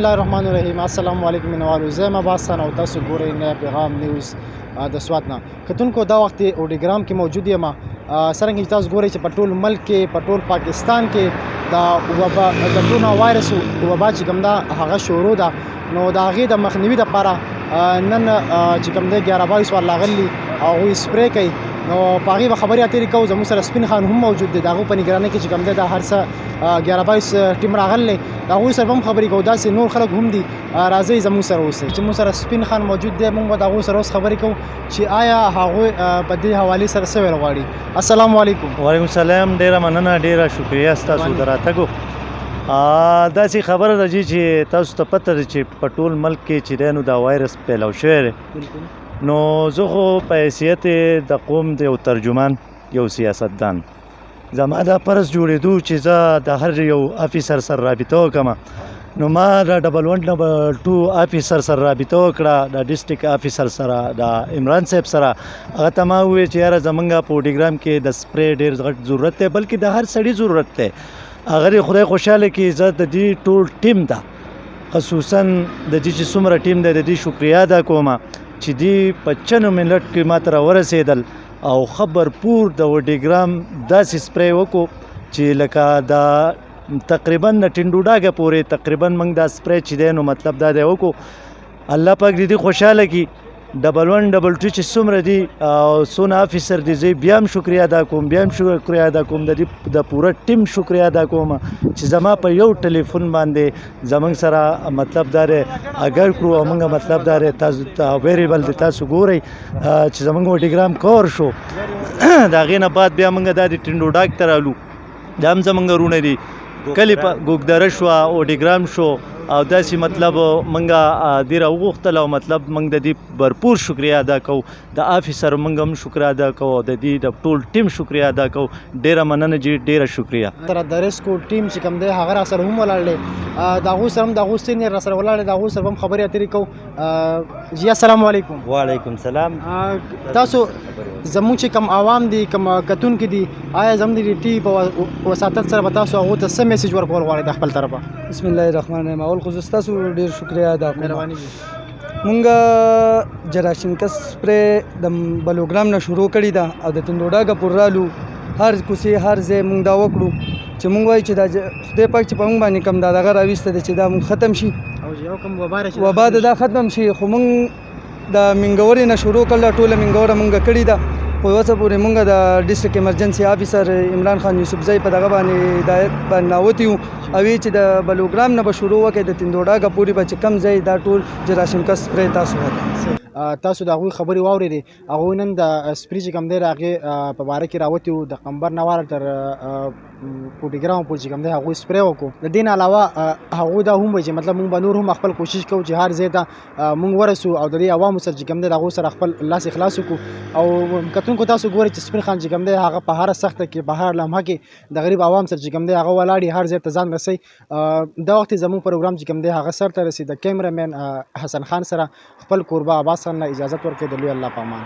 الله الرحمن الرحیم. السلام علیکم مینوالو، زه یم عباس خان او تاسو ګورئ نه پیغام نیوز د سوات نه. کتونکو دا وخت اوډیګرام کې موجود یم. څرنګه چې تاسو ګورئ چې په ټول ملک کې په ټول پاکستان کې د کورونا وایرس وبا چې کوم ده هغه شروع ده، نو د هغې د مخنیوي دپاره نن چې کوم دی 11-22 وار راغلي هغوی سپرې کوي، نو په هغې به خبرې اترې کوو. زموږ سره سپین خان هم موجود دی، د هغو په نګرانۍ کې چې کوم دی دا هر څه 11-22 ټیم راغلی، د هغوی سره به هم خبرې کوو. داسې نور خلک هم دي، راځئ زموږ سره اوسئ. چې موږ سره سپین خان موجود دی، موږ به د هغوی سره اوس خبرې کوو چې آیا هغوی په دې حوالې سره څه ویل غواړي. السلام علیکم. وعلیکم السلام. ډېره مننه، ډېره شکریه ستاسو د راتګو. داسې خبره ده چې تاسو ته پته ده چې په ټول ملک کې چې دی نو دا وایرس پیلو شوی دی، نو زه خو په حیثیت د قوم د یو ترجمان، یو سیاستدان، زما دا فرض جوړېدو چې زه د هر یو افیسر سره رابطه وکړم. نو ما د 112 افیسر سره رابطه وکړه، د ډسټرکټ افیسر سره، د عمران صاحب سره. هغه ته ما وویل چې یاره زمونږ په اوډیګرام کې د سپرې ډېر غټ ضرورت دی، بلکې د هر سړي ضرورت دی. هغه خدای خوشحاله کړي، زه د دې ټول ټیم ته خصوصا د دې چې څومره ټیم دی د دې شکریه ادا کوم چې دوی په 95 منټ کې ما ته راورسېدل او خبرپور د اوډیګرام داسې سپرې وکړو چې لکه د تقریبا د ټینډوډاګه پورې تقریبا موږ دا سپرې چې دی نو مطلب دا دی وکړو. الله پاک دې خوشحاله کړي. 112 چې څومره دي او څونه افیسر دي، زه بیا هم شکریه ادا کوم، بیا هم شکریه ادا کوم، د پوره ټیم شکریه ادا کوم چې زما په یو ټلیفون باندې زمونږ سره مطلب دا دی اگر کړو او موږ مطلب دا دی تاسو ویریبل دی، تاسو ګورئ چې زمونږ اوډیګرام کور شو. د هغې نه بعد بیا موږ دا د ټینډوډاګ ته رالو، دا هم زمونږ رونه دي، کلي په ګوګدره شوه، اوډیګرام شو او داسې مطلب موږ دې راوغوښتل او مطلب موږ د دې بھرپور شکریه ادا کوو. د افیسر موږ هم شکریه ادا کوو او د دې د ټول ټیم شکریه ادا کوو. ډېره مننه جي، ډېره شکریه. سره د ریسکو ټیم چې کوم دی هغه را سره هم ولاړ دی، د هغوی سره هم د هغوی سینیر را سره ولاړ دی، د هغوی سره هم خبرې اترې کوو. جی السلام علیکم. وعلیکم السلام. تاسو زموږ چې کوم عوام دي، کوم کتونکي دي، آیا زموږ د ټي په وساتت سره به تاسو هغو ته څه میسیج ورکول غواړئ د خپل طرفه؟ بسم الله الرحمن الرحیم. اول خو زه ستاسو ډېر شکریه ادا کوم. مهرباني. مونږ جراثیم کس سپرې د بلوګرام نه شروع کړې ده او د ټینډوډاګه پورې رالو، هر کوڅې هر ځای مونږ دا وکړو چې مونږ وایو چې دا خدای پاک چې په مونږ باندې کوم دا دغه راویسته دی چې دا مونږ ختم شي، وبا دا ختم شي. خو مونږ د منګورې نه شروع کړله، ټوله منګوره مونږ کړې ده، خو اوسه پورې مونږ د ډسټرکټ ایمرجنسي افیسر عمران خان یوسفزی په دغه باندې هدایت باندې ناوتي وو او چې د بلوګرام نه به شروع وکړي د ټینډوډاګه پورې به چې کم ځای دا ټول جراثیم کس سپرې تاسو وکړئ. تاسو د هغوی خبرې واورېدې، هغوی نن د سپرې چې کوم دی د هغې په باره کې راوتي وو، د قمبر نه واره تر اوډیګرام پورې چې کوم دی هغوی سپرې وکړو. د دې نه علاوه هغوی دا هم وایي چې مطلب مونږ به نور هم خپل کوشش کوو چې هر ځای ته مونږ ورسو او د دې عوامو سره چې کوم دی د هغوی سره خپل لاس خلاص وکړو. او کتونکو تاسو ګورئ چې سپین خان چې کوم دی هغه په هره سخته کې، په هر لمحه کې د غریب عوام سره چې کوم دی هغه ولاړ یې، هر ځای ته ځان رسوي. دا وخت زموږ پروګرام چې کوم دی هغه سر ته رسي. د کیمرامین حسن خان سره خپل کوربه عباس خان نه اجازت ورکوي. د لوی الله په امان.